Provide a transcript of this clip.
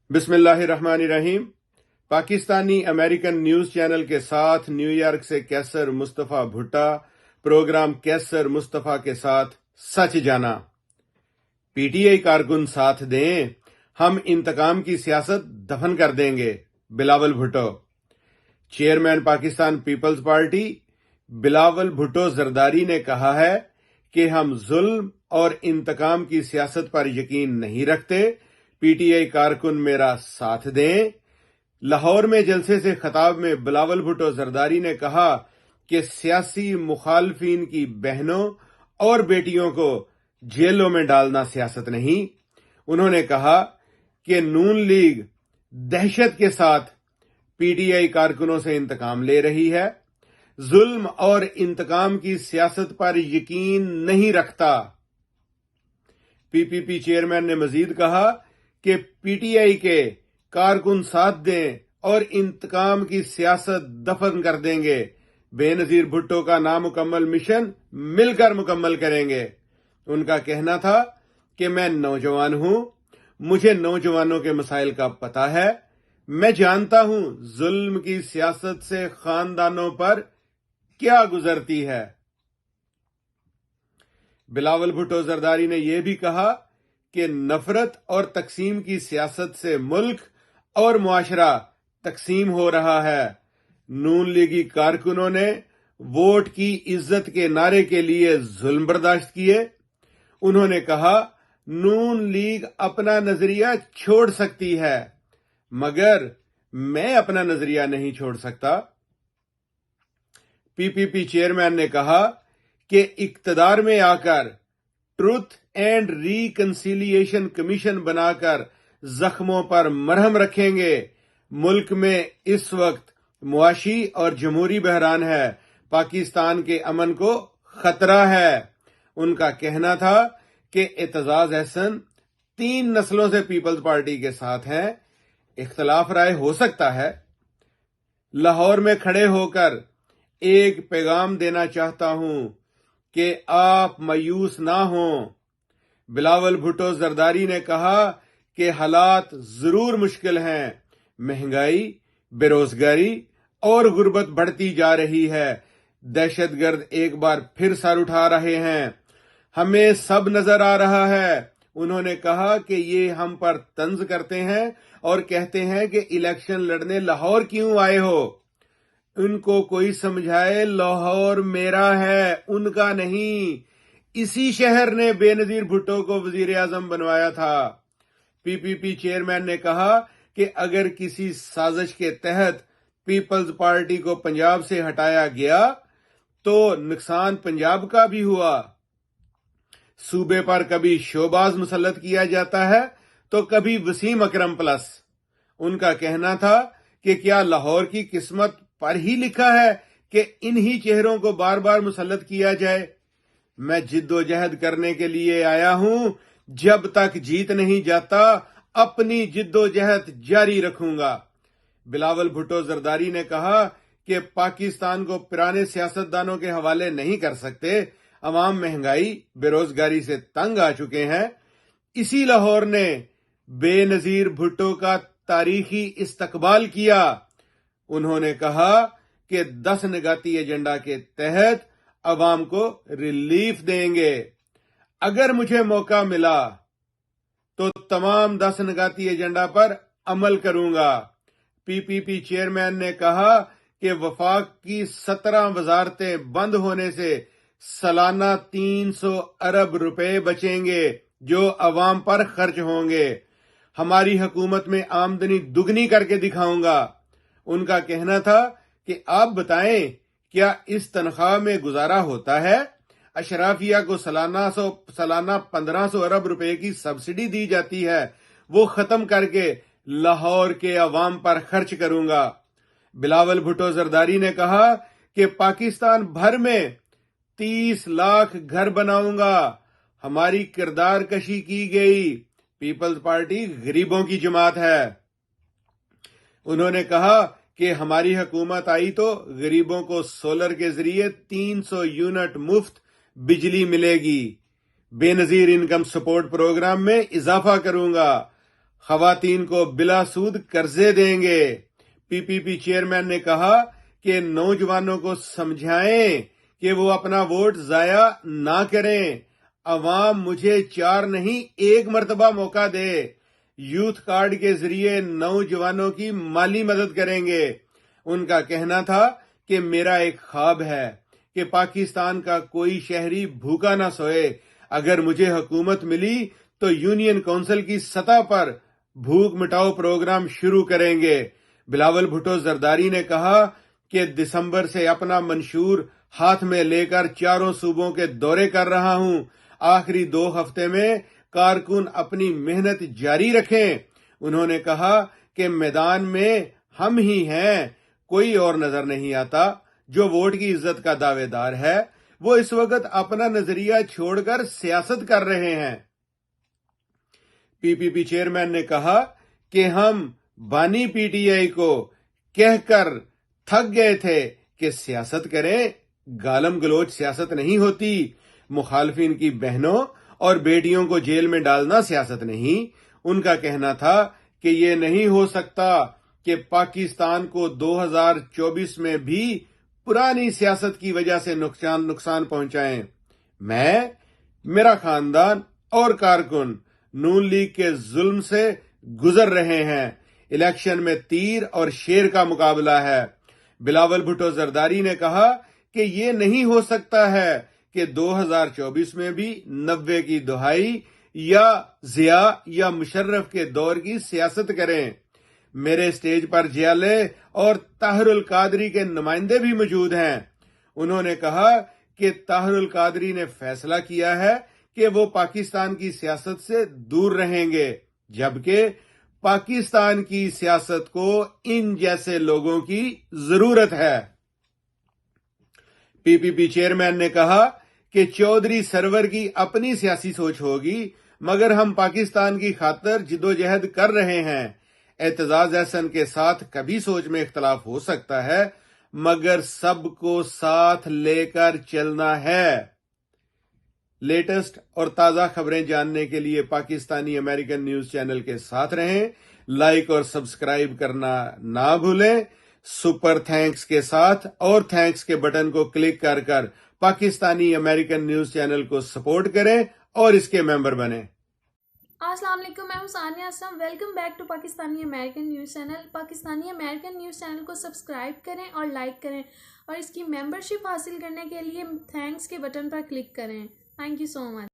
बिस्मिल्लाहिर्रहमानिर्रहीम। Pakistani American news channel के साथ न्यूयॉर्क से कैसर मुस्तफ़ा भुट्टा, प्रोग्राम कैसर मुस्तफ़ा के साथ सच जाना। पीटीआई कारकुन साथ दें, हम इंतकाम की सियासत दफन कर देंगे। बिलावल भुट्टो। चेयरमैन पाकिस्तान पीपल्स पार्टी बिलावल भुट्टो जरदारी ने कहा है कि हम जुल्म और इंतकाम की सियासत पर यकीन नहीं रखते। पीटीआई कारकुन मेरा साथ दें। लाहौर में जलसे से खिताब में बिलावल भुट्टो जरदारी ने कहा कि सियासी मुखालफिन की बहनों और बेटियों को जेलों में डालना सियासत नहीं। उन्होंने कहा कि नून लीग दहशत के साथ पीटीआई कारकुनों से इंतकाम ले रही है, जुल्म और इंतकाम की सियासत पर यकीन नहीं रखता। पीपीपी चेयरमैन ने मजीद कहा कि पीटीआई के कारकुन साथ दें और इंतकाम की सियासत दफन कर देंगे। बेनजीर भुट्टो का नामुकम्मल मिशन मिलकर मुकम्मल करेंगे। उनका कहना था कि मैं नौजवान हूं, मुझे नौजवानों के मसाइल का पता है, मैं जानता हूं जुल्म की सियासत से खानदानों पर क्या गुजरती है। बिलावल भुट्टो जरदारी ने यह भी कहा कि नफरत और तकसीम की सियासत से मुल्क और मुआशरा तकसीम हो रहा है। नून लीगी कारकुनों ने वोट की इज्जत के नारे के लिए जुल्म बर्दाश्त किए। उन्होंने कहा नून लीग अपना नजरिया छोड़ सकती है, मगर मैं अपना नजरिया नहीं छोड़ सकता। पीपीपी चेयरमैन ने कहा कि इक्तदार में आकर ट्रुथ एंड रिकंसिलिएशन कमीशन बनाकर जख्मों पर मरहम रखेंगे। मुल्क में इस वक्त मुआशी और जमहूरी बहरान है, पाकिस्तान के अमन को खतरा है। उनका कहना था कि एतजाज अहसन 3 नस्लों से पीपल्स पार्टी के साथ हैं। इख्तलाफ राय हो सकता है। लाहौर में खड़े होकर एक पैगाम देना चाहता हूं कि आप मायूस ना हों। बिलावल भुट्टो जरदारी ने कहा कि हालात जरूर मुश्किल हैं, महंगाई, बेरोजगारी और गुर्बत बढ़ती जा रही है, दहशतगर्द एक बार फिर सर उठा रहे हैं, हमें सब नजर आ रहा है। उन्होंने कहा कि ये हम पर तंज करते हैं और कहते हैं कि इलेक्शन लड़ने लाहौर क्यों आए हो। उनको कोई समझाए लाहौर मेरा है, उनका नहीं। इसी शहर ने बेनजीर भुट्टो को वजीर आजम बनवाया था। पीपीपी चेयरमैन ने कहा कि अगर किसी साजिश के तहत पीपल्स पार्टी को पंजाब से हटाया गया तो नुकसान पंजाब का भी हुआ। सूबे पर कभी शोबाज मुसल्लत किया जाता है तो कभी वसीम अकरम प्लस। उनका कहना था कि क्या लाहौर की किस्मत पर ही लिखा है कि इन्हीं चेहरों को बार बार मुसल्लत किया जाए। मैं जिद्दोजहद करने के लिए आया हूं, जब तक जीत नहीं जाता अपनी जिद्दोजहद जारी रखूंगा। बिलावल भुट्टो जरदारी ने कहा कि पाकिस्तान को पुराने सियासतदानों के हवाले नहीं कर सकते। अवाम महंगाई, बेरोजगारी से तंग आ चुके हैं। इसी लाहौर ने बेनजीर भुट्टो का तारीखी इस्तकबाल किया। उन्होंने कहा कि 10 निगाती एजेंडा के तहत अवाम को रिलीफ देंगे। अगर मुझे मौका मिला तो तमाम 10 निगाती एजेंडा पर अमल करूंगा। पीपीपी चेयरमैन ने कहा कि वफाक की 17 वजारतें बंद होने से सालाना 300 अरब रुपए बचेंगे जो अवाम पर खर्च होंगे। हमारी हुकूमत में आमदनी दुगनी करके दिखाऊंगा। उनका कहना था कि आप बताएं, क्या इस तनख्वाह में गुजारा होता है? अशराफिया को सालाना 1500 अरब रुपए की सब्सिडी दी जाती है, वो खत्म करके लाहौर के अवाम पर खर्च करूंगा। बिलावल भुट्टो जरदारी ने कहा कि पाकिस्तान भर में 30 लाख घर बनाऊंगा। हमारी किरदार कशी की गई। पीपल्स पार्टी गरीबों की जमात है। उन्होंने कहा कि हमारी हुकूमत आई तो गरीबों को सोलर के जरिए 300 यूनिट मुफ्त बिजली मिलेगी। बेनजीर इनकम सपोर्ट प्रोग्राम में इजाफा करूंगा। خواتین کو بلا سود قرضے دیں گے۔ پی پی پی چیئرمین نے کہا کہ نوجوانوں کو سمجھائیں کہ وہ اپنا ووٹ ضائع نہ کریں۔ عوام مجھے 4 نہیں 1 مرتبہ موقع دے۔ یوتھ کارڈ کے ذریعے نوجوانوں کی مالی مدد کریں گے۔ ان کا کہنا تھا کہ میرا ایک خواب ہے کہ پاکستان کا کوئی شہری بھوکا نہ سوئے۔ اگر مجھے حکومت ملی تو یونین کونسل کی سطح پر بھوک مٹاؤ پروگرام شروع کریں گے۔ بلاول بھٹو زرداری نے کہا کہ دسمبر سے اپنا منشور ہاتھ میں لے کر 4 صوبوں کے دورے کر رہا ہوں۔ آخری 2 ہفتے میں کارکن اپنی محنت جاری رکھیں۔ انہوں نے کہا کہ میدان میں ہم ہی ہیں، کوئی اور نظر نہیں آتا۔ جو ووٹ کی عزت کا دعوے دار ہے وہ اس وقت اپنا نظریہ چھوڑ کر سیاست کر رہے ہیں۔ پی پی پی چیئرمین نے کہا کہ ہم بانی پی ٹی آئی کو کہہ کر تھک گئے تھے کہ سیاست کریں، گالم گلوچ سیاست نہیں ہوتی۔ مخالفین کی بہنوں اور بیٹیوں کو جیل میں ڈالنا سیاست نہیں۔ ان کا کہنا تھا کہ یہ نہیں ہو سکتا کہ پاکستان کو 2024 میں بھی پرانی سیاست کی وجہ سے نقصان پہنچائیں۔ میں، میرا خاندان اور کارکن نون لیگ کے ظلم سے گزر رہے ہیں۔ الیکشن میں تیر اور شیر کا مقابلہ ہے۔ بلاول بھٹو زرداری نے کہا کہ یہ نہیں ہو سکتا ہے کہ 2024 میں بھی 90 کی دہائی یا ضیاء یا مشرف کے دور کی سیاست کریں۔ میرے سٹیج پر جیالے اور طاہر القادری کے نمائندے بھی موجود ہیں۔ انہوں نے کہا کہ طاہر القادری نے فیصلہ کیا ہے کہ وہ پاکستان کی سیاست سے دور رہیں گے، جبکہ پاکستان کی سیاست کو ان جیسے لوگوں کی ضرورت ہے۔ پی پی پی چیئرمین نے کہا کہ چودھری سرور کی اپنی سیاسی سوچ ہوگی، مگر ہم پاکستان کی خاطر جدوجہد کر رہے ہیں۔ اعتزاز احسن کے ساتھ کبھی سوچ میں اختلاف ہو سکتا ہے، مگر سب کو ساتھ لے کر چلنا ہے۔ لیٹسٹ اور تازہ خبریں جاننے کے لیے پاکستانی امریکن نیوز چینل کے ساتھ رہیں۔ لائک اور سبسکرائب کرنا نہ بھولیں۔ سپر تھینکس کے ساتھ اور تھینکس کے بٹن کو کلک کر کر پاکستانی امریکن نیوز چینل کو سپورٹ کریں اور اس کے ممبر بنیں۔ السلام علیکم، میں ہوں Sania Aslam. Welcome back to Pakistani American news channel. Pakistani American news channel کو سبسکرائب کریں اور لائک کریں اور اس کی ممبرشپ حاصل کرنے کے لیے تھینکس کے بٹن پر کلک کریں۔ Thank you so much.